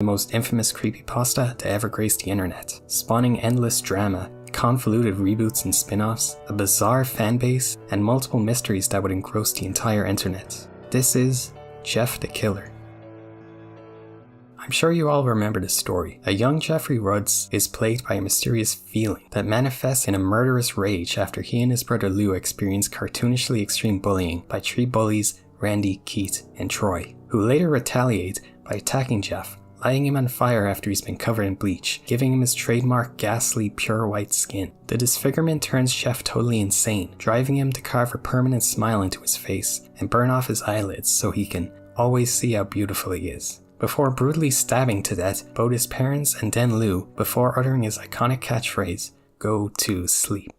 the most infamous creepypasta to ever grace the internet, spawning endless drama, convoluted reboots and spin-offs, a bizarre fanbase, and multiple mysteries that would engross the entire internet. This is Jeff the Killer. I'm sure you all remember the story. A young Jeffrey Rudds is plagued by a mysterious feeling that manifests in a murderous rage after he and his brother Lou experience cartoonishly extreme bullying by three bullies, Randy, Keith, and Troy, who later retaliate by attacking Jeff, lighting him on fire after he's been covered in bleach, giving him his trademark ghastly pure white skin. The disfigurement turns Jeff totally insane, driving him to carve a permanent smile into his face and burn off his eyelids so he can always see how beautiful he is, before brutally stabbing to death both his parents and then Lou before uttering his iconic catchphrase, "Go to sleep."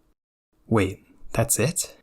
Wait, that's it?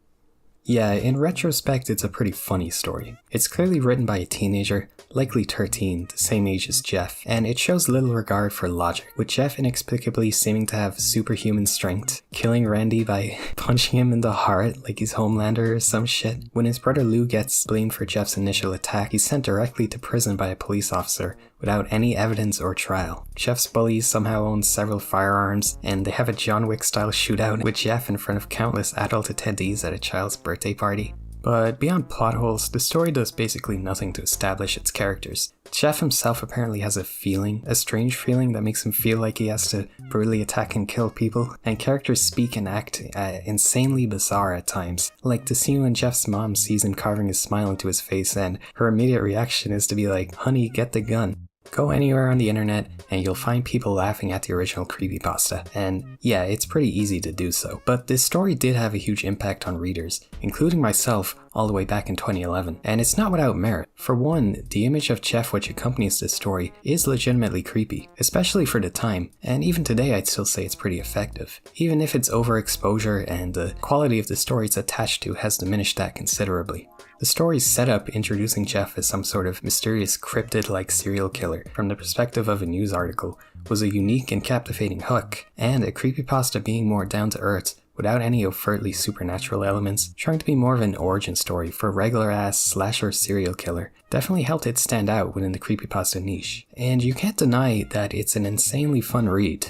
Yeah, in retrospect it's a pretty funny story. It's clearly written by a teenager, likely 13, the same age as Jeff, and it shows little regard for logic, with Jeff inexplicably seeming to have superhuman strength, killing Randy by punching him in the heart like he's Homelander or some shit. When his brother Lou gets blamed for Jeff's initial attack, he's sent directly to prison by a police officer without any evidence or trial. Jeff's bullies somehow own several firearms, and they have a John Wick style shootout with Jeff in front of countless adult attendees at a child's birthday party. But beyond plot holes, the story does basically nothing to establish its characters. Jeff himself apparently has a strange feeling that makes him feel like he has to brutally attack and kill people, and characters speak and act insanely bizarre at times, like the scene when Jeff's mom sees him carving a smile into his face and her immediate reaction is to be like, "Honey, get the gun." Go anywhere on the internet and you'll find people laughing at the original creepypasta, and yeah, it's pretty easy to do so. But this story did have a huge impact on readers, including myself all the way back in 2011, and it's not without merit. For one, the image of Jeff which accompanies this story is legitimately creepy, especially for the time, and even today I'd still say it's pretty effective, even if its overexposure and the quality of the story it's attached to has diminished that considerably. The story's setup introducing Jeff as some sort of mysterious cryptid-like serial killer from the perspective of a news article was a unique and captivating hook, and a creepypasta being more down-to-earth without any overtly supernatural elements, trying to be more of an origin story for a regular-ass slasher serial killer, definitely helped it stand out within the creepypasta niche. And you can't deny that it's an insanely fun read,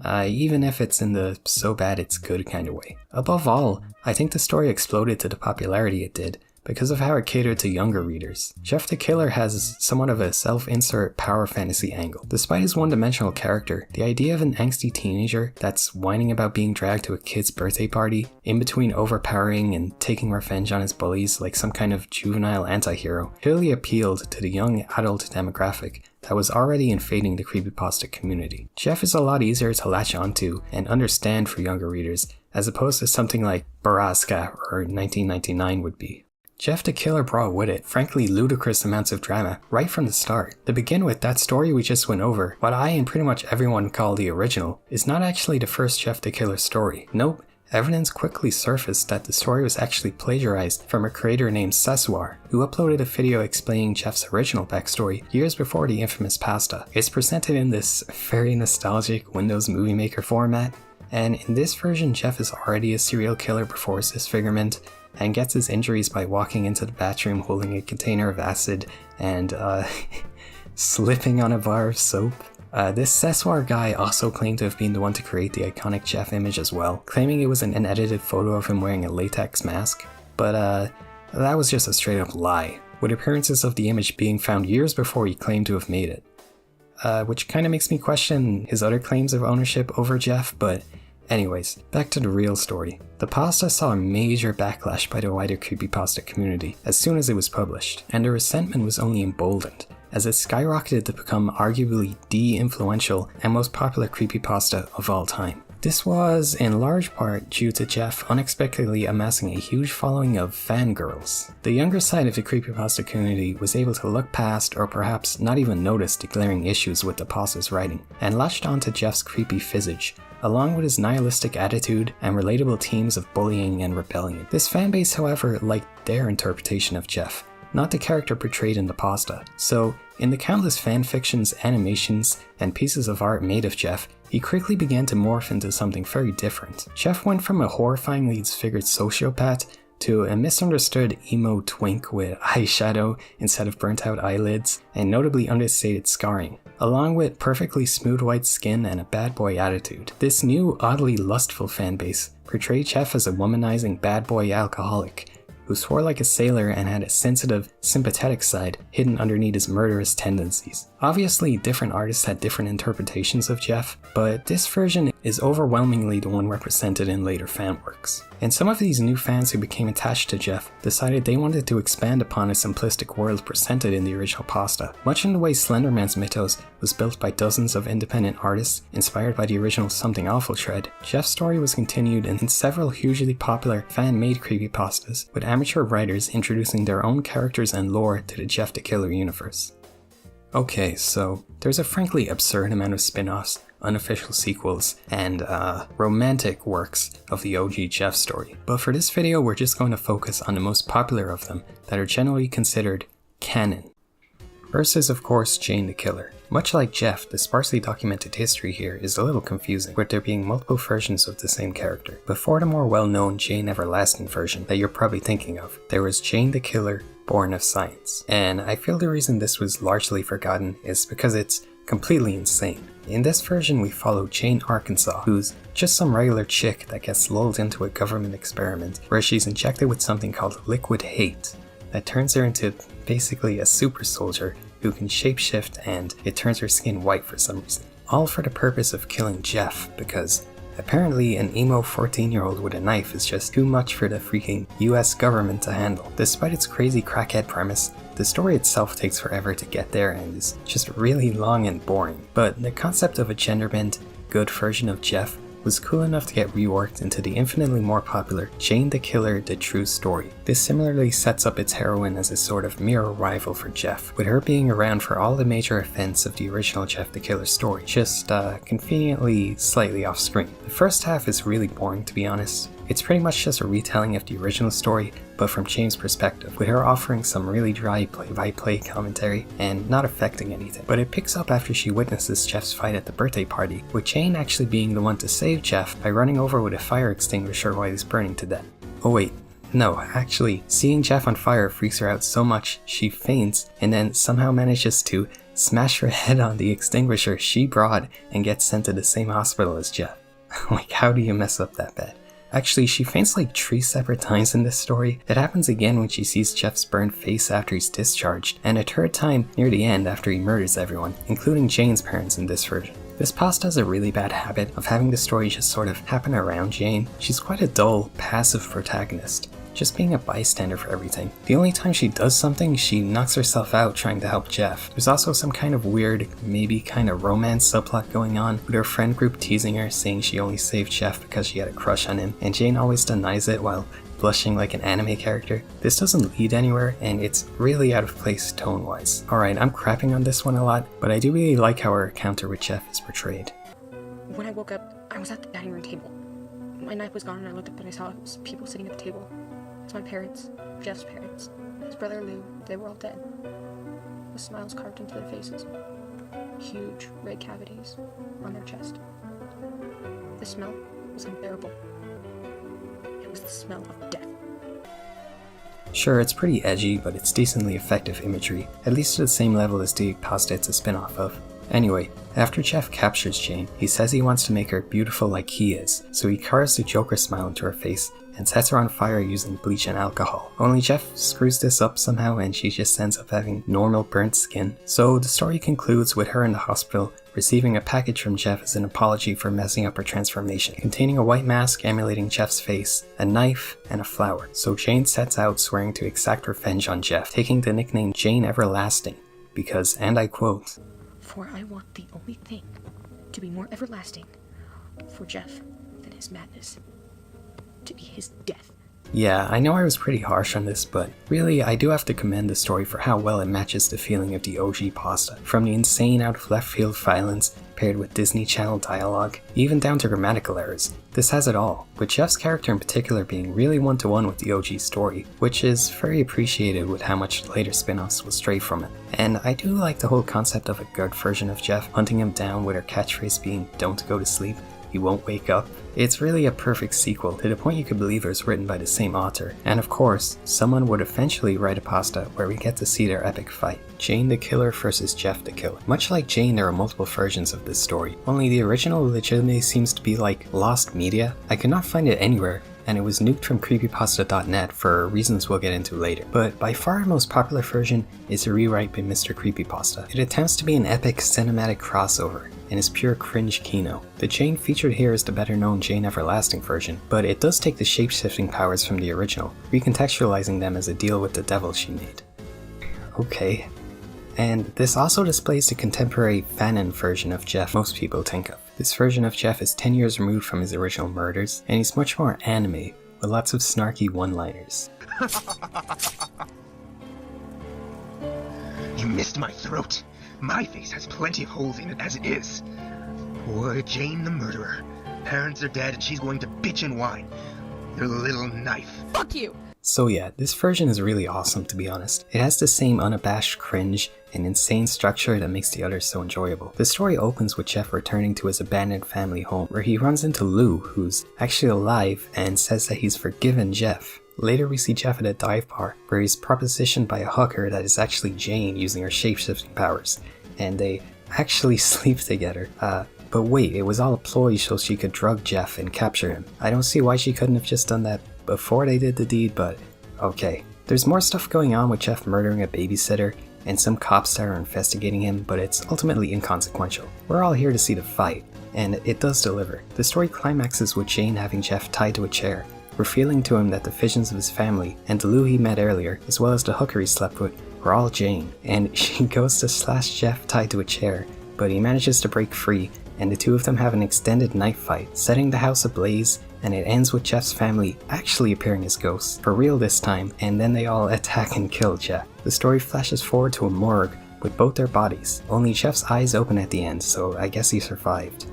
even if it's in the so bad it's good kind of way. Above all, I think the story exploded to the popularity it did because of how it catered to younger readers. Jeff the Killer has somewhat of a self-insert power fantasy angle. Despite his one-dimensional character, the idea of an angsty teenager that's whining about being dragged to a kid's birthday party, in between overpowering and taking revenge on his bullies like some kind of juvenile anti-hero, clearly appealed to the young adult demographic that was already invading the creepypasta community. Jeff is a lot easier to latch onto and understand for younger readers, as opposed to something like Baraska or 1999 would be. Jeff the Killer brought with it, frankly, ludicrous amounts of drama right from the start. To begin with, that story we just went over, what I and pretty much everyone call the original, is not actually the first Jeff the Killer story. Nope, evidence quickly surfaced that the story was actually plagiarized from a creator named Seswar, who uploaded a video explaining Jeff's original backstory years before the infamous pasta. It's presented in this very nostalgic Windows Movie Maker format, and in this version Jeff is already a serial killer before his disfigurement, and gets his injuries by walking into the bathroom holding a container of acid and slipping on a bar of soap. This Seswar guy also claimed to have been the one to create the iconic Jeff image as well, claiming it was an edited photo of him wearing a latex mask. But that was just a straight up lie, with appearances of the image being found years before he claimed to have made it. Which kinda makes me question his other claims of ownership over Jeff, but anyways, back to the real story. The pasta saw a major backlash by the wider creepypasta community as soon as it was published, and the resentment was only emboldened, as it skyrocketed to become arguably the influential and most popular creepypasta of all time. This was in large part due to Jeff unexpectedly amassing a huge following of fangirls. The younger side of the creepypasta community was able to look past or perhaps not even notice the glaring issues with the pasta's writing, and latched onto Jeff's creepy visage, along with his nihilistic attitude and relatable themes of bullying and rebellion. This fanbase, however, liked their interpretation of Jeff, not the character portrayed in the pasta. So, in the countless fanfictions, animations, and pieces of art made of Jeff, he quickly began to morph into something very different. Jeff went from a horrifyingly disfigured sociopath to a misunderstood emo twink with eyeshadow instead of burnt out eyelids and notably understated scarring, along with perfectly smooth white skin and a bad boy attitude. This new, oddly lustful fanbase portrayed Jeff as a womanizing bad boy alcoholic who swore like a sailor and had a sensitive, sympathetic side hidden underneath his murderous tendencies. Obviously, different artists had different interpretations of Jeff, but this version is overwhelmingly the one represented in later fan works. And some of these new fans who became attached to Jeff decided they wanted to expand upon a simplistic world presented in the original pasta. Much in the way Slenderman's mythos was built by dozens of independent artists inspired by the original Something Awful thread, Jeff's story was continued in several hugely popular fan-made creepypastas, with amateur writers introducing their own characters and lore to the Jeff the Killer universe. Okay, so there's a frankly absurd amount of spin-offs, unofficial sequels, and romantic works of the OG Jeff story, but for this video we're just going to focus on the most popular of them that are generally considered canon. First is of course Jane the Killer. Much like Jeff, the sparsely documented history here is a little confusing, with there being multiple versions of the same character. Before the more well-known Jane Everlasting version that you're probably thinking of, there was Jane the Killer, Born of Science. And I feel the reason this was largely forgotten is because it's completely insane. In this version we follow Jane Arkansas, who's just some regular chick that gets lulled into a government experiment where she's injected with something called liquid hate that turns her into basically a super soldier who can shapeshift, and it turns her skin white for some reason. All for the purpose of killing Jeff, because apparently an emo 14-year-old with a knife is just too much for the freaking US government to handle. Despite its crazy crackhead premise, the story itself takes forever to get there and is just really long and boring. But the concept of a gender-bent, good version of Jeff was cool enough to get reworked into the infinitely more popular Jane the Killer, The True Story. This similarly sets up its heroine as a sort of mirror rival for Jeff, with her being around for all the major events of the original Jeff the Killer story, just conveniently slightly off screen. The first half is really boring, to be honest. It's pretty much just a retelling of the original story, but from Jane's perspective, with her offering some really dry play-by-play commentary and not affecting anything. But it picks up after she witnesses Jeff's fight at the birthday party, with Jane actually being the one to save Jeff by running over with a fire extinguisher while he's burning to death. Oh wait, no, actually, seeing Jeff on fire freaks her out so much she faints and then somehow manages to smash her head on the extinguisher she brought and gets sent to the same hospital as Jeff. Like, how do you mess up that bad? Actually, she faints like 3 separate times in this story. It happens again when she sees Jeff's burned face after he's discharged, and a 3rd time near the end after he murders everyone, including Jane's parents in this version. This pasta has a really bad habit of having the story just sort of happen around Jane. She's quite a dull, passive protagonist, just being a bystander for everything. The only time she does something, she knocks herself out trying to help Jeff. There's also some kind of weird, maybe kind of romance subplot going on, with her friend group teasing her, saying she only saved Jeff because she had a crush on him, and Jane always denies it while blushing like an anime character. This doesn't lead anywhere, and it's really out of place tone-wise. Alright, I'm crapping on this one a lot, but I do really like how her encounter with Jeff is portrayed. When I woke up, I was at the dining room table. My knife was gone and I looked up and I saw people sitting at the table. It's my parents, Jeff's parents, his brother Lou, they were all dead. With smiles carved into their faces. Huge red cavities on their chest. The smell was unbearable. It was the smell of death. Sure, it's pretty edgy, but it's decently effective imagery, at least to the same level as the pasta it's a spin-off of. Anyway, after Jeff captures Jane, he says he wants to make her beautiful like he is, so he carves the Joker smile into her face and sets her on fire using bleach and alcohol. Only Jeff screws this up somehow and she just ends up having normal burnt skin. So the story concludes with her in the hospital receiving a package from Jeff as an apology for messing up her transformation, containing a white mask emulating Jeff's face, a knife, and a flower. So Jane sets out swearing to exact revenge on Jeff, taking the nickname Jane Everlasting because, and I quote, "For I want the only thing to be more everlasting for Jeff than his madness, to be his death." Yeah, I know I was pretty harsh on this, but really I do have to commend the story for how well it matches the feeling of the OG pasta. From the insane out of left field violence paired with Disney Channel dialogue, even down to grammatical errors. This has it all, with Jeff's character in particular being really one-to-one with the OG story, which is very appreciated with how much later spin-offs will stray from it. And I do like the whole concept of a good version of Jeff hunting him down with her catchphrase being "don't go to sleep." he won't wake up. It's really a perfect sequel, to the point you could believe it was written by the same author. And of course, someone would eventually write a pasta where we get to see their epic fight. Jane the Killer versus Jeff the Killer. Much like Jane, there are multiple versions of this story, only the original legitimately seems to be like lost media. I could not find it anywhere, and it was nuked from creepypasta.net for reasons we'll get into later. But by far the most popular version is a rewrite by Mr. Creepypasta. It attempts to be an epic cinematic crossover, and is pure cringe kino. The Jane featured here is the better known Jane Everlasting version, but it does take the shape-shifting powers from the original, recontextualizing them as a deal with the devil she made. Okay. And this also displays the contemporary fanon version of Jeff most people think of. This version of Jeff is 10 years removed from his original murders, and he's much more anime, with lots of snarky one-liners. You missed my throat. My face has plenty of holes in it as it is. Poor Jane the murderer. Parents are dead and she's going to bitch and whine. Your little knife. Fuck you! So yeah, this version is really awesome, to be honest. It has the same unabashed cringe and insane structure that makes the others so enjoyable. The story opens with Jeff returning to his abandoned family home, where he runs into Lou, who's actually alive, and says that he's forgiven Jeff. Later we see Jeff at a dive bar, where he's propositioned by a hooker that is actually Jane using her shape-shifting powers, and they actually sleep together. But wait, it was all a ploy so she could drug Jeff and capture him. I don't see why she couldn't have just done that before they did the deed, but okay. There's more stuff going on with Jeff murdering a babysitter and some cops that are investigating him, but it's ultimately inconsequential. We're all here to see the fight, and it does deliver. The story climaxes with Jane having Jeff tied to a chair, revealing to him that the visions of his family and the Lou he met earlier, as well as the hooker he slept with, were all Jane, and she goes to slash Jeff tied to a chair, but he manages to break free, and the two of them have an extended knife fight, setting the house ablaze, and it ends with Jeff's family actually appearing as ghosts, for real this time, and then they all attack and kill Jeff. The story flashes forward to a morgue with both their bodies, only Jeff's eyes open at the end, so I guess he survived.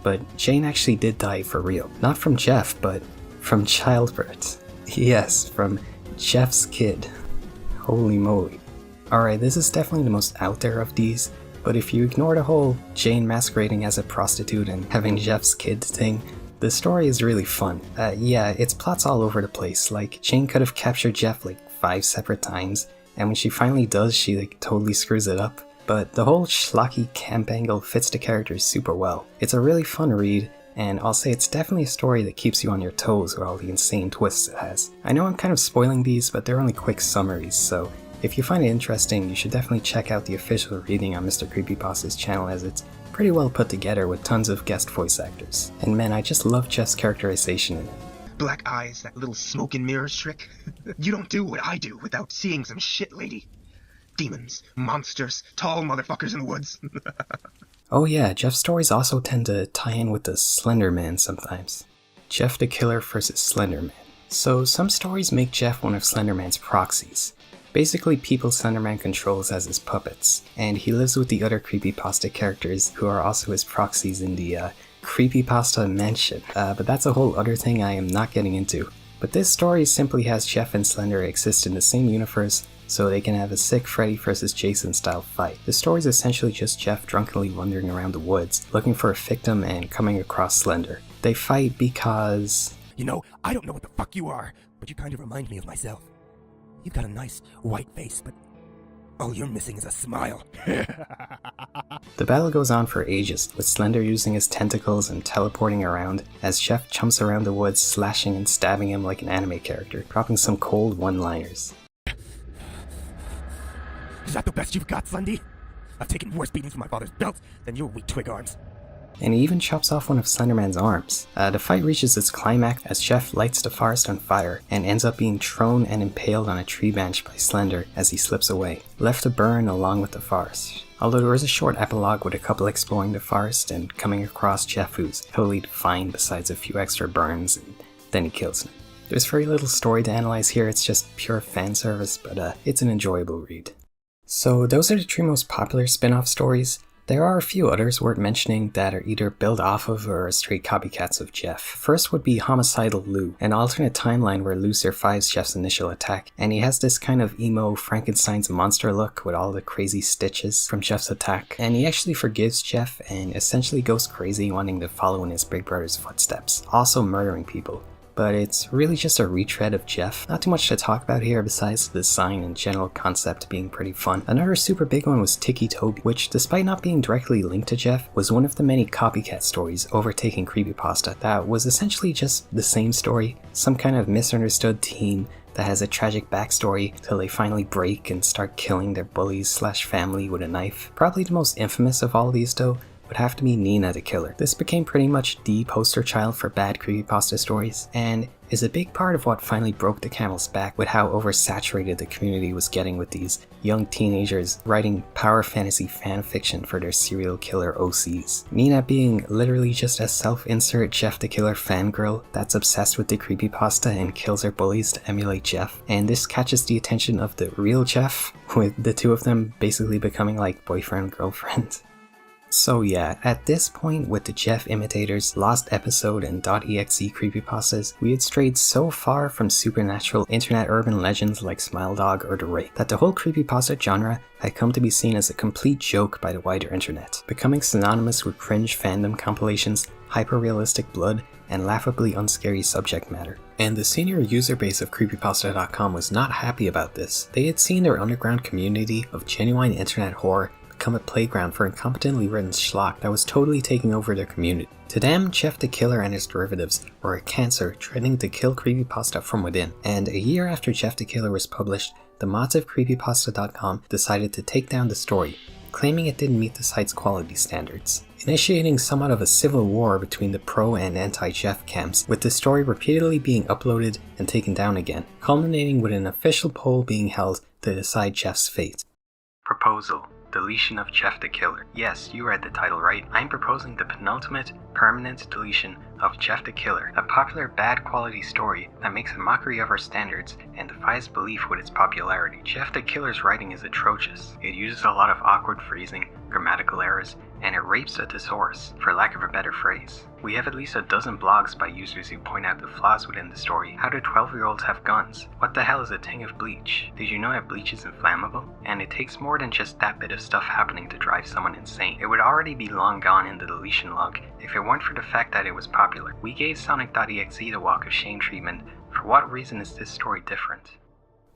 But Jane actually did die for real. Not from Jeff, but from childbirth. Yes, from Jeff's kid. Holy moly. Alright, this is definitely the most out there of these, but if you ignore the whole Jane masquerading as a prostitute and having Jeff's kid thing, the story is really fun. Yeah, its plot's all over the place. Like, Jane could have captured Jeff like 5 separate times, and when she finally does, she like totally screws it up. But the whole schlocky camp angle fits the characters super well. It's a really fun read, and I'll say it's definitely a story that keeps you on your toes with all the insane twists it has. I know I'm kind of spoiling these, but they're only quick summaries, so if you find it interesting, you should definitely check out the official reading on Mr. Creepypasta's channel, as it's pretty well put together with tons of guest voice actors. And man, I just love Jeff's characterization in it. Black eyes, that little smoke and mirrors trick. You don't do what I do without seeing some shit, lady. Demons, monsters, tall motherfuckers in the woods. Oh yeah, Jeff's stories also tend to tie in with the Slender Man sometimes. Jeff the Killer versus Slender Man. So some stories make Jeff one of Slender Man's proxies. Basically people Slender Man controls as his puppets, and he lives with the other Creepypasta characters who are also his proxies in the Creepypasta mansion. But that's a whole other thing I am not getting into. But this story simply has Jeff and Slender exist in the same universe, so they can have a sick Freddy vs. Jason style fight. The story is essentially just Jeff drunkenly wandering around the woods, looking for a victim and coming across Slender. They fight because... You know, I don't know what the fuck you are, but you kind of remind me of myself. You've got a nice white face, but all you're missing is a smile. The battle goes on for ages, with Slender using his tentacles and teleporting around, as Jeff jumps around the woods slashing and stabbing him like an anime character, dropping some cold one-liners. Is that the best you've got, Sunday? I've taken worse beatings from my father's belt than your weak twig arms. And he even chops off one of Slenderman's arms. The fight reaches its climax as Jeff lights the forest on fire and ends up being thrown and impaled on a tree branch by Slender as he slips away, left to burn along with the forest. Although there is a short epilogue with a couple exploring the forest and coming across Jeff, who's totally fine besides a few extra burns, and then he kills him. There's very little story to analyze here, it's just pure fan service, but it's an enjoyable read. So those are the 3 most popular spin-off stories. There are a few others worth mentioning that are either built off of or are straight copycats of Jeff. First would be Homicidal Lou, an alternate timeline where Lou survives Jeff's initial attack, and he has this kind of emo Frankenstein's monster look with all the crazy stitches from Jeff's attack, and he actually forgives Jeff and essentially goes crazy wanting to follow in his big brother's footsteps, also murdering people. But it's really just a retread of Jeff. Not too much to talk about here besides the design and general concept being pretty fun. Another super big one was Tiki Toby, which despite not being directly linked to Jeff, was one of the many copycat stories overtaking Creepypasta that was essentially just the same story, some kind of misunderstood teen that has a tragic backstory till they finally break and start killing their bullies/family with a knife. Probably the most infamous of all these though would have to be Nina the Killer. This became pretty much the poster child for bad creepypasta stories, and is a big part of what finally broke the camel's back with how oversaturated the community was getting with these young teenagers writing power fantasy fanfiction for their serial killer OCs. Nina being literally just a self-insert Jeff the Killer fangirl that's obsessed with the creepypasta and kills her bullies to emulate Jeff, and this catches the attention of the real Jeff, with the two of them basically becoming like boyfriend-girlfriend. So yeah, at this point with the Jeff imitators, Lost Episode, and .exe creepypastas, we had strayed so far from supernatural internet urban legends like Smile Dog or The Wraith that the whole creepypasta genre had come to be seen as a complete joke by the wider internet, becoming synonymous with cringe fandom compilations, hyper-realistic blood, and laughably unscary subject matter. And the senior user base of Creepypasta.com was not happy about this. They had seen their underground community of genuine internet horror become a playground for incompetently written schlock that was totally taking over their community. To them, Jeff the Killer and his derivatives were a cancer threatening to kill creepypasta from within, and a year after Jeff the Killer was published, the mods of Creepypasta.com decided to take down the story, claiming it didn't meet the site's quality standards, initiating somewhat of a civil war between the pro and anti-Jeff camps, with the story repeatedly being uploaded and taken down again, culminating with an official poll being held to decide Jeff's fate. Proposal: deletion of Jeff the Killer. Yes, you read the title right. I'm proposing the penultimate, permanent deletion of Jeff the Killer, a popular bad quality story that makes a mockery of our standards and defies belief with its popularity. Jeff the Killer's writing is atrocious. It uses a lot of awkward phrasing, grammatical errors, and it rapes a thesaurus, for lack of a better phrase. We have at least a dozen blogs by users who point out the flaws within the story. How do 12-year-olds have guns? What the hell is a ting of bleach? Did you know that bleach is inflammable? And it takes more than just that bit of stuff happening to drive someone insane. It would already be long gone in the deletion log if it weren't for the fact that it was popular. We gave Sonic.exe the walk of shame treatment. For what reason is this story different?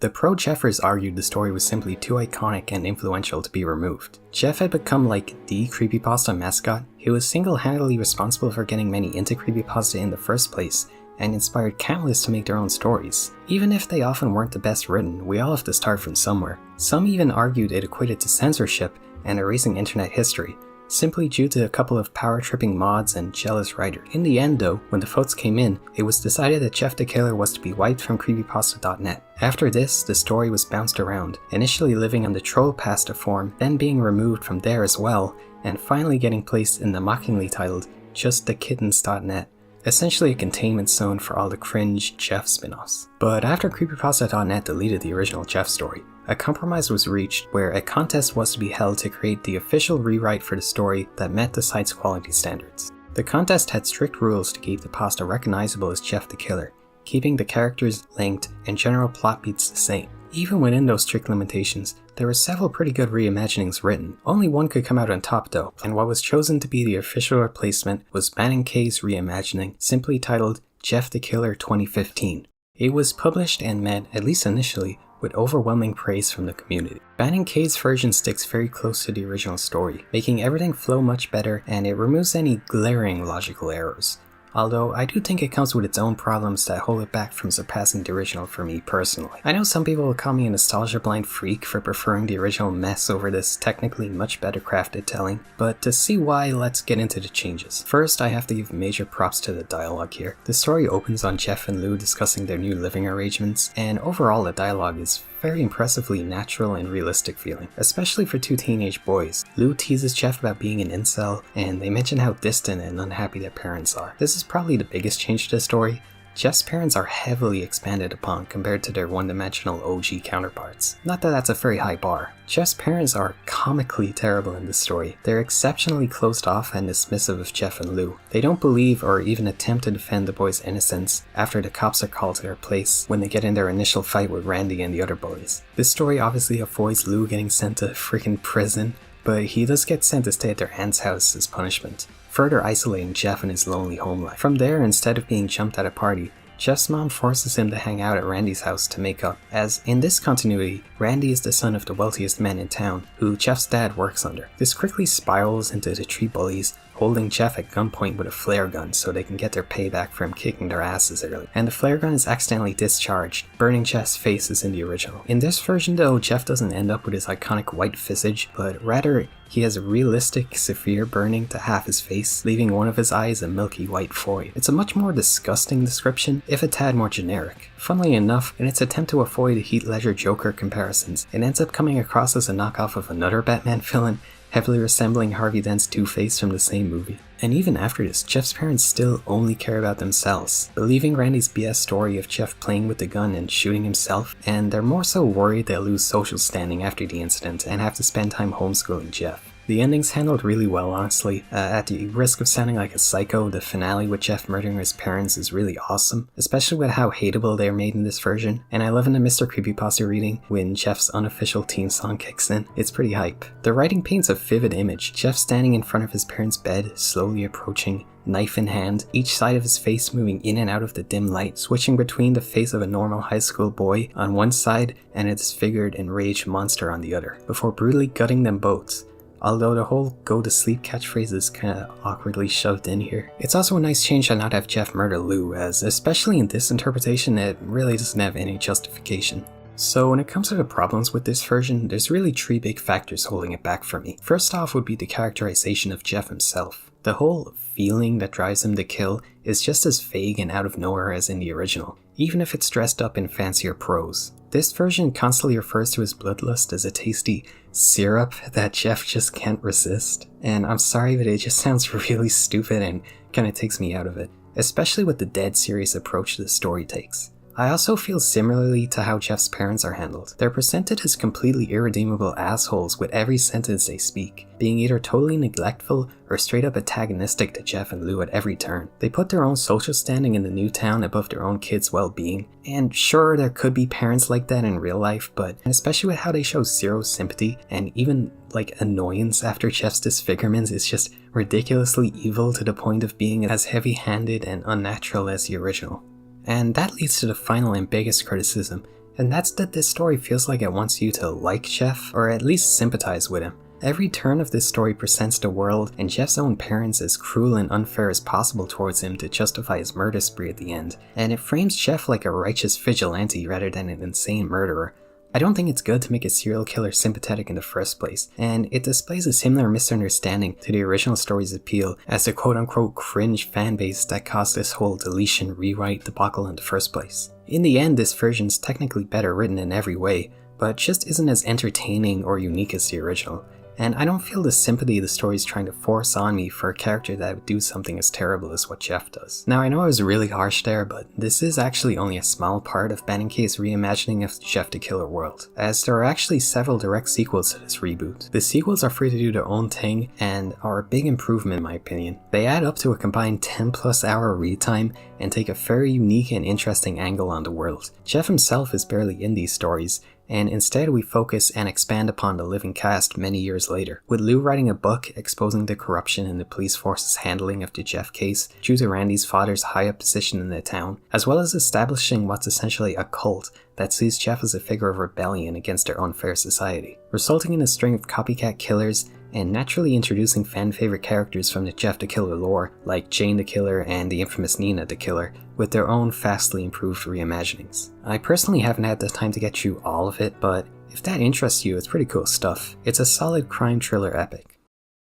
The pro-Jeffers argued the story was simply too iconic and influential to be removed. Jeff had become like the creepypasta mascot. He was single-handedly responsible for getting many into creepypasta in the first place, and inspired countless to make their own stories. Even if they often weren't the best written, we all have to start from somewhere. Some even argued it equated to censorship and erasing internet history, simply due to a couple of power-tripping mods and jealous writers. In the end though, when the votes came in, it was decided that Jeff the Killer was to be wiped from creepypasta.net. After this, the story was bounced around, initially living on the Trollpasta forum, then being removed from there as well, and finally getting placed in the mockingly titled JustTheKittens.net. Essentially a containment zone for all the cringe Jeff spin-offs. But after Creepypasta.net deleted the original Jeff story, a compromise was reached where a contest was to be held to create the official rewrite for the story that met the site's quality standards. The contest had strict rules to keep the pasta recognizable as Jeff the Killer, keeping the characters, length, and general plot beats the same. Even within those strict limitations, there were several pretty good reimaginings written. Only one could come out on top though, and what was chosen to be the official replacement was Ben N.K's reimagining, simply titled Jeff the Killer 2015. It was published and met, at least initially, with overwhelming praise from the community. Ben N.K's version sticks very close to the original story, making everything flow much better, and it removes any glaring logical errors. Although I do think it comes with its own problems that hold it back from surpassing the original for me personally. I know some people will call me a nostalgia blind freak for preferring the original mess over this technically much better crafted telling, but to see why, let's get into the changes. First, I have to give major props to the dialogue here. The story opens on Jeff and Lou discussing their new living arrangements, and overall the dialogue is very impressively natural and realistic feeling, especially for two teenage boys. Lou teases Jeff about being an incel, and they mention how distant and unhappy their parents are. This is probably the biggest change to the story, Jeff's parents are heavily expanded upon compared to their one-dimensional OG counterparts. Not that that's a very high bar. Jeff's parents are comically terrible in this story. They're exceptionally closed off and dismissive of Jeff and Lou. They don't believe or even attempt to defend the boys' innocence after the cops are called to their place when they get in their initial fight with Randy and the other boys. This story obviously avoids Lou getting sent to freaking prison, but he does get sent to stay at their aunt's house as punishment, further isolating Jeff in his lonely home life. From there, instead of being jumped at a party, Jeff's mom forces him to hang out at Randy's house to make up, as in this continuity, Randy is the son of the wealthiest man in town, who Jeff's dad works under. This quickly spirals into the three bullies holding Jeff at gunpoint with a flare gun so they can get their payback for him kicking their asses early. And the flare gun is accidentally discharged, burning Jeff's face as in the original. In this version though, Jeff doesn't end up with his iconic white visage, but rather he has a realistic, severe burning to half his face, leaving one of his eyes a milky white void. It's a much more disgusting description, if a tad more generic. Funnily enough, in its attempt to avoid Heath Ledger Joker comparisons, it ends up coming across as a knockoff of another Batman villain, heavily resembling Harvey Dent's Two-Face from the same movie. And even after this, Jeff's parents still only care about themselves, believing Randy's BS story of Jeff playing with the gun and shooting himself, and they're more so worried they'll lose social standing after the incident and have to spend time homeschooling Jeff. The ending's handled really well, honestly. At the risk of sounding like a psycho, the finale with Jeff murdering his parents is really awesome, especially with how hateable they're made in this version, and I love in the Mr. Creepypasta reading when Jeff's unofficial theme song kicks in. It's pretty hype. The writing paints a vivid image, Jeff standing in front of his parents' bed, slowly approaching, knife in hand, each side of his face moving in and out of the dim light, switching between the face of a normal high school boy on one side and a disfigured, enraged monster on the other, before brutally gutting them both. Although the whole go to sleep catchphrase is kinda awkwardly shoved in here. It's also a nice change to not have Jeff murder Lou, as especially in this interpretation it really doesn't have any justification. So when it comes to the problems with this version, there's really three big factors holding it back for me. First off would be the characterization of Jeff himself. The whole feeling that drives him to kill is just as vague and out of nowhere as in the original, even if it's dressed up in fancier prose. This version constantly refers to his bloodlust as a tasty syrup that Jeff just can't resist. And I'm sorry, but it just sounds really stupid and kinda takes me out of it, especially with the dead serious approach the story takes. I also feel similarly to how Jeff's parents are handled. They're presented as completely irredeemable assholes with every sentence they speak, being either totally neglectful or straight up antagonistic to Jeff and Lou at every turn. They put their own social standing in the new town above their own kids' well-being, and sure there could be parents like that in real life, but especially with how they show zero sympathy and even like annoyance after Jeff's disfigurements is just ridiculously evil to the point of being as heavy-handed and unnatural as the original. And that leads to the final and biggest criticism, and that's that this story feels like it wants you to like Jeff, or at least sympathize with him. Every turn of this story presents the world and Jeff's own parents as cruel and unfair as possible towards him to justify his murder spree at the end, and it frames Jeff like a righteous vigilante rather than an insane murderer. I don't think it's good to make a serial killer sympathetic in the first place, and it displays a similar misunderstanding to the original story's appeal as the quote-unquote cringe fanbase that caused this whole deletion rewrite debacle in the first place. In the end, this version's technically better written in every way, but just isn't as entertaining or unique as the original. And I don't feel the sympathy the story's trying to force on me for a character that would do something as terrible as what Jeff does. Now I know I was really harsh there, but this is actually only a small part of Ben N.K's reimagining of the Jeff the Killer world, as there are actually several direct sequels to this reboot. The sequels are free to do their own thing, and are a big improvement in my opinion. They add up to a combined 10+ hour read time, and take a very unique and interesting angle on the world. Jeff himself is barely in these stories, and instead we focus and expand upon the living cast many years later, with Lou writing a book exposing the corruption in the police force's handling of the Jeff case due to Randy's father's high up position in the town, as well as establishing what's essentially a cult that sees Jeff as a figure of rebellion against their unfair society, resulting in a string of copycat killers and naturally introducing fan-favorite characters from the Jeff the Killer lore, like Jane the Killer and the infamous Nina the Killer, with their own vastly improved reimaginings. I personally haven't had the time to get through all of it, but if that interests you, it's pretty cool stuff. It's a solid crime thriller epic.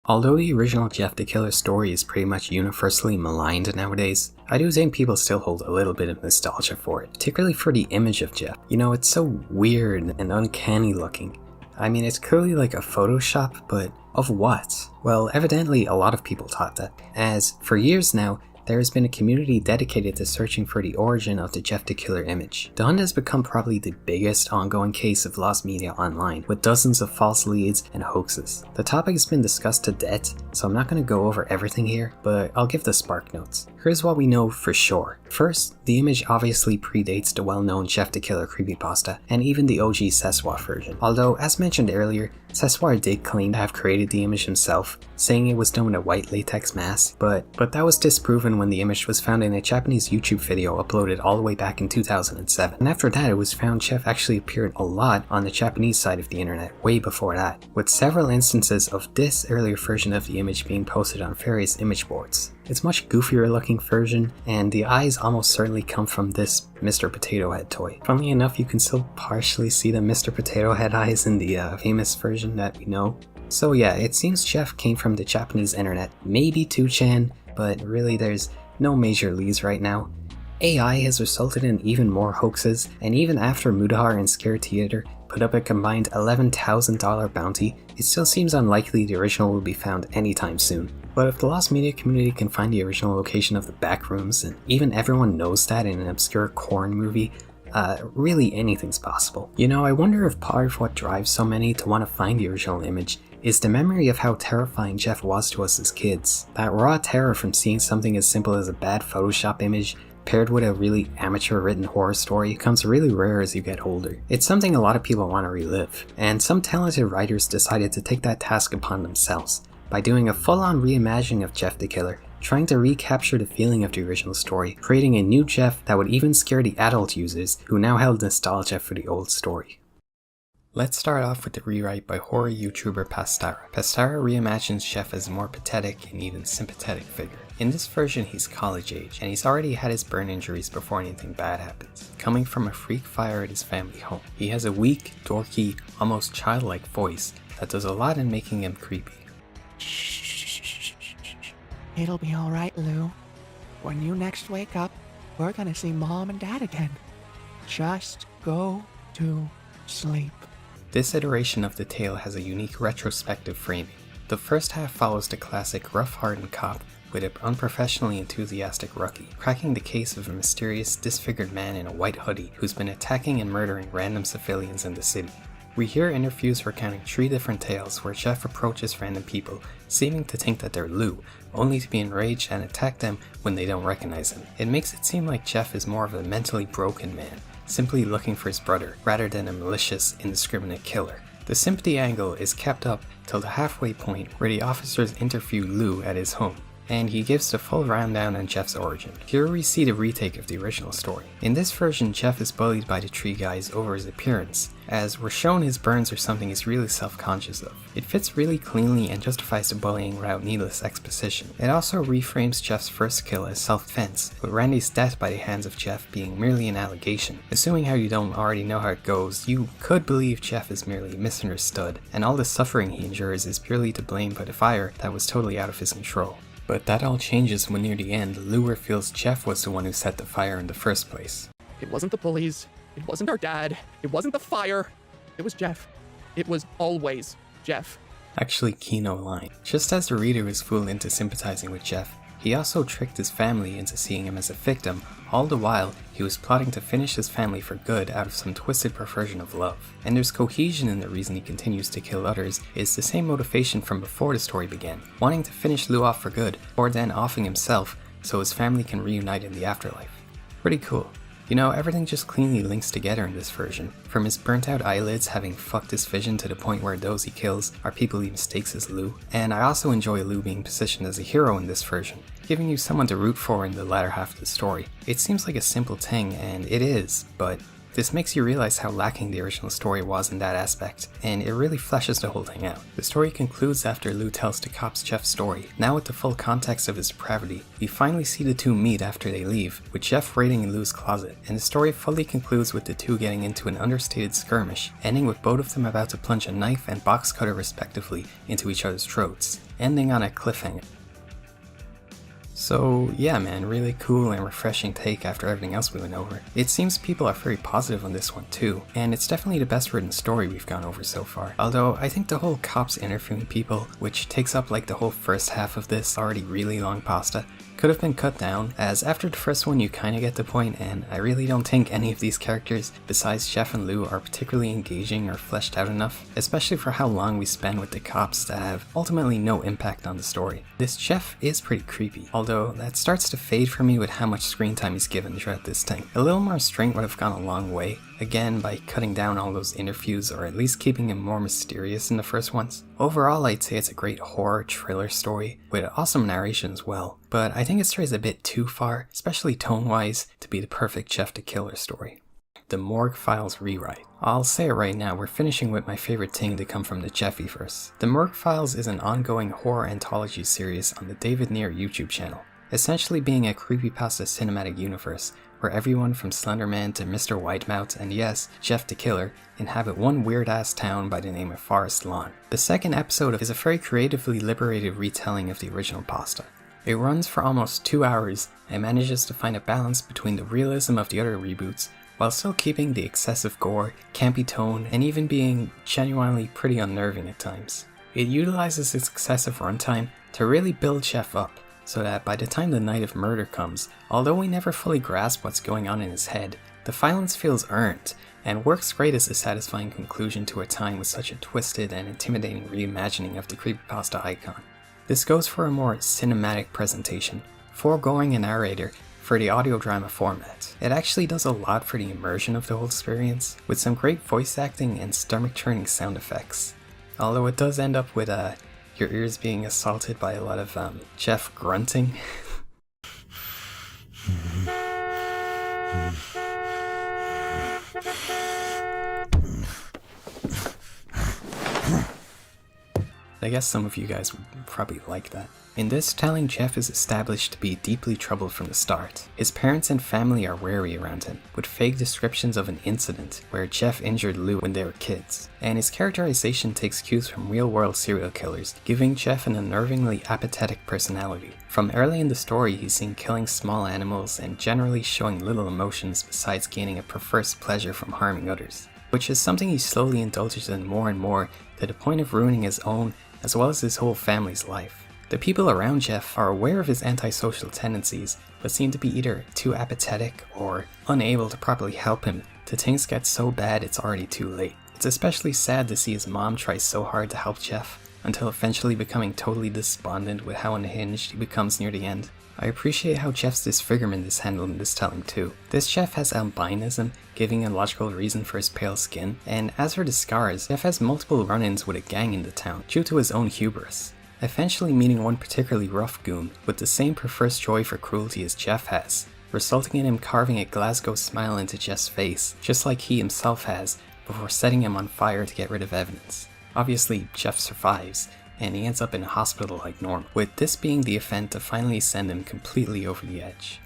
Although the original Jeff the Killer story is pretty much universally maligned nowadays, I do think people still hold a little bit of nostalgia for it, particularly for the image of Jeff. You know, it's so weird and uncanny looking. I mean, it's clearly like a Photoshop, but of what? Well, evidently a lot of people thought that, as for years now, there has been a community dedicated to searching for the origin of the Jeff the Killer image. The hunt has become probably the biggest ongoing case of lost media online, with dozens of false leads and hoaxes. The topic has been discussed to death, so I'm not going to go over everything here, but I'll give the spark notes. Here's what we know for sure. First, the image obviously predates the well-known Jeff the Killer creepypasta, and even the OG Seswa version. Although, as mentioned earlier, Seswa did claim to have created the image himself, saying it was done with a white latex mask, but that was disproven when the image was found in a Japanese YouTube video uploaded all the way back in 2007. And after that, it was found Jeff actually appeared a lot on the Japanese side of the internet, way before that, with several instances of this earlier version of the image being posted on various image boards. It's much goofier looking version, and the eyes almost certainly come from this Mr. Potato Head toy. Funnily enough, you can still partially see the Mr. Potato Head eyes in the famous version that we know. So yeah, it seems Jeff came from the Japanese internet, maybe 2chan, but really there's no major leads right now. AI has resulted in even more hoaxes, and even after Mudahar and Scare Theater put up a combined $11,000 bounty, it still seems unlikely the original will be found anytime soon. But if the lost media community can find the original location of the backrooms, and even everyone knows that in an obscure Korn movie, really anything's possible. You know, I wonder if part of what drives so many to want to find the original image is the memory of how terrifying Jeff was to us as kids. That raw terror from seeing something as simple as a bad Photoshop image paired with a really amateur written horror story becomes really rare as you get older. It's something a lot of people want to relive, and some talented writers decided to take that task upon themselves by doing a full-on reimagining of Jeff the Killer, trying to recapture the feeling of the original story, creating a new Jeff that would even scare the adult users who now held nostalgia for the old story. Let's start off with the rewrite by horror YouTuber Pastara. Pastara reimagines Jeff as a more pathetic and even sympathetic figure. In this version, he's college age, and he's already had his burn injuries before anything bad happens. Coming from a freak fire at his family home, he has a weak, dorky, almost childlike voice that does a lot in making him creepy. Shh. It'll be alright, Lou. When you next wake up, we're gonna see Mom and Dad again. Just go to sleep. This iteration of the tale has a unique retrospective framing. The first half follows the classic rough-hardened cop with an unprofessionally enthusiastic rookie, cracking the case of a mysterious, disfigured man in a white hoodie who's been attacking and murdering random civilians in the city. We hear interviews recounting 3 different tales where Jeff approaches random people, seeming to think that they're Lou, only to be enraged and attack them when they don't recognize him. It makes it seem like Jeff is more of a mentally broken man, simply looking for his brother, rather than a malicious, indiscriminate killer. The sympathy angle is kept up till the halfway point where the officers interview Lou at his home, and he gives the full rundown on Jeff's origin. Here we see the retake of the original story. In this version, Jeff is bullied by the 3 guys over his appearance, as we're shown his burns are something he's really self-conscious of. It fits really cleanly and justifies the bullying without needless exposition. It also reframes Jeff's first kill as self-defense, with Randy's death by the hands of Jeff being merely an allegation. Assuming how you don't already know how it goes, you could believe Jeff is merely misunderstood, and all the suffering he endures is purely to blame by the fire that was totally out of his control. But that all changes when near the end, Lou reveals Jeff was the one who set the fire in the first place. It wasn't the bullies. It wasn't our dad. It wasn't the fire. It was Jeff. It was always Jeff. Actually, key no line. Just as the reader was fooled into sympathizing with Jeff, he also tricked his family into seeing him as a victim, all the while he was plotting to finish his family for good out of some twisted perversion of love. And there's cohesion in the reason he continues to kill others is the same motivation from before the story began, wanting to finish Lou off for good, or then offing himself so his family can reunite in the afterlife. Pretty cool. You know, everything just cleanly links together in this version, from his burnt out eyelids having fucked his vision to the point where those he kills are people he mistakes as Lou, and I also enjoy Lou being positioned as a hero in this version, giving you someone to root for in the latter half of the story. It seems like a simple thing, and it is, but this makes you realize how lacking the original story was in that aspect, and it really fleshes the whole thing out. The story concludes after Lou tells the cops Jeff's story. Now with the full context of his depravity, we finally see the 2 meet after they leave, with Jeff raiding in Lou's closet, and the story fully concludes with the 2 getting into an understated skirmish, ending with both of them about to plunge a knife and box cutter respectively into each other's throats, ending on a cliffhanger. So yeah man, really cool and refreshing take after everything else we went over. It seems people are very positive on this one too, and it's definitely the best written story we've gone over so far. Although I think the whole cops interviewing people, which takes up like the whole first half of this already really long pasta, could have been cut down, as after the first one you kinda get the point, and I really don't think any of these characters besides Jeff and Lou are particularly engaging or fleshed out enough, especially for how long we spend with the cops that have ultimately no impact on the story. This Jeff is pretty creepy, although that starts to fade for me with how much screen time he's given throughout this thing. A little more strength would have gone a long way, again by cutting down all those interviews or at least keeping him more mysterious in the first ones. Overall, I'd say it's a great horror thriller story with awesome narration as well, but I think it strays a bit too far, especially tone-wise, to be the perfect Jeff the Killer story. The Morg Files rewrite. I'll say it right now, we're finishing with my favorite thing to come from the Jeffyverse. The Morg Files is an ongoing horror anthology series on the David Near YouTube channel, essentially being a creepypasta cinematic universe where everyone from Slenderman to Mr. Whitemouth and yes, Jeff the Killer inhabit one weird-ass town by the name of Forest Lawn. The second episode is a very creatively liberated retelling of the original pasta. It runs for almost 2 hours and manages to find a balance between the realism of the other reboots while still keeping the excessive gore, campy tone, and even being genuinely pretty unnerving at times. It utilizes its excessive runtime to really build Jeff up, so that by the time the night of murder comes, although we never fully grasp what's going on in his head, the violence feels earned, and works great as a satisfying conclusion to a time with such a twisted and intimidating reimagining of the creepypasta icon. This goes for a more cinematic presentation, foregoing a narrator for the audio drama format. It actually does a lot for the immersion of the whole experience, with some great voice acting and stomach-churning sound effects. Although it does end up with your ears being assaulted by a lot of Jeff grunting. I guess some of you guys would probably like that. In this telling, Jeff is established to be deeply troubled from the start. His parents and family are wary around him, with fake descriptions of an incident where Jeff injured Lou when they were kids, and his characterization takes cues from real-world serial killers, giving Jeff an unnervingly apathetic personality. From early in the story, he's seen killing small animals and generally showing little emotions besides gaining a perverse pleasure from harming others, which is something he slowly indulges in more and more to the point of ruining his own as well as his whole family's life. The people around Jeff are aware of his antisocial tendencies, but seem to be either too apathetic or unable to properly help him till things get so bad it's already too late. It's especially sad to see his mom try so hard to help Jeff, until eventually becoming totally despondent with how unhinged he becomes near the end. I appreciate how Jeff's disfigurement is handled in this telling too. This Jeff has albinism, giving a logical reason for his pale skin, and as for the scars, Jeff has multiple run-ins with a gang in the town due to his own hubris, eventually meeting one particularly rough goon with the same perverse joy for cruelty as Jeff has, resulting in him carving a Glasgow smile into Jeff's face, just like he himself has, before setting him on fire to get rid of evidence. Obviously, Jeff survives, and he ends up in a hospital like normal, with this being the event to finally send him completely over the edge.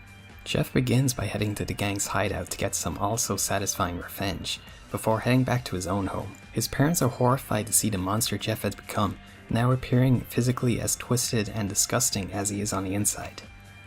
Jeff begins by heading to the gang's hideout to get some also satisfying revenge, before heading back to his own home. His parents are horrified to see the monster Jeff has become, now appearing physically as twisted and disgusting as he is on the inside,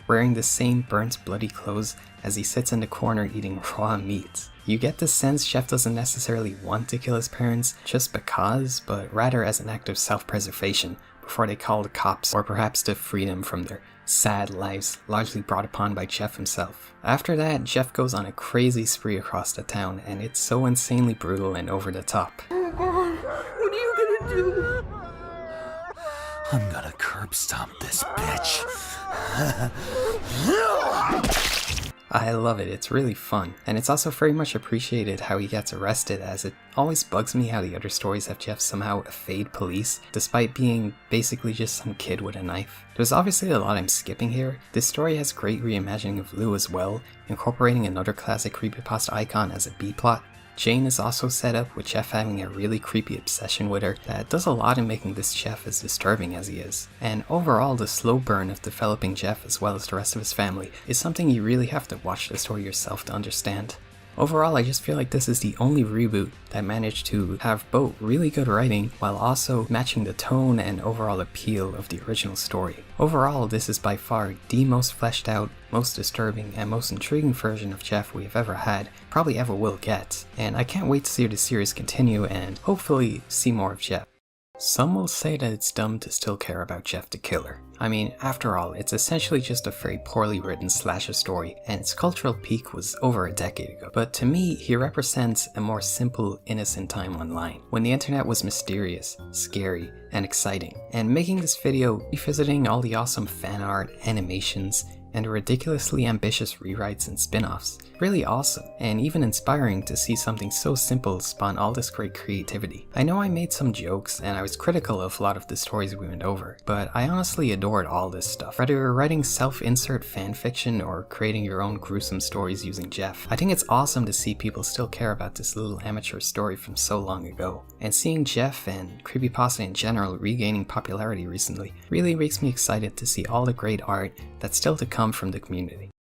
wearing the same burnt, bloody clothes as he sits in the corner eating raw meat. You get the sense Jeff doesn't necessarily want to kill his parents just because, but rather as an act of self-preservation before they call the cops, or perhaps to free them from their sad lives largely brought upon by Jeff himself. After that, Jeff goes on a crazy spree across the town, and it's so insanely brutal and over the top. Oh God, what are you gonna do? I'm gonna curb stomp this bitch. I love it, it's really fun, and it's also very much appreciated how he gets arrested, as it always bugs me how the other stories have Jeff somehow evade police, despite being basically just some kid with a knife. There's obviously a lot I'm skipping here. This story has great reimagining of Lou as well, incorporating another classic creepypasta icon as a B-plot. Jane is also set up with Jeff having a really creepy obsession with her that does a lot in making this Jeff as disturbing as he is. And overall, the slow burn of developing Jeff as well as the rest of his family is something you really have to watch the story yourself to understand. Overall, I just feel like this is the only reboot that managed to have both really good writing while also matching the tone and overall appeal of the original story. Overall, this is by far the most fleshed out, most disturbing, and most intriguing version of Jeff we have ever had, probably ever will get, and I can't wait to see the series continue and hopefully see more of Jeff. Some will say that it's dumb to still care about Jeff the Killer. I mean, after all, it's essentially just a very poorly written slasher story, and its cultural peak was over a decade ago. But to me, he represents a more simple, innocent time online, when the internet was mysterious, scary, and exciting. And making this video, revisiting all the awesome fan art, animations, and ridiculously ambitious rewrites and spin-offs. Really awesome, and even inspiring to see something so simple spawn all this great creativity. I know I made some jokes, and I was critical of a lot of the stories we went over, but I honestly adored all this stuff. Whether you're writing self-insert fanfiction or creating your own gruesome stories using Jeff, I think it's awesome to see people still care about this little amateur story from so long ago. And seeing Jeff and Creepypasta in general regaining popularity recently really makes me excited to see all the great art that's still to come from the community.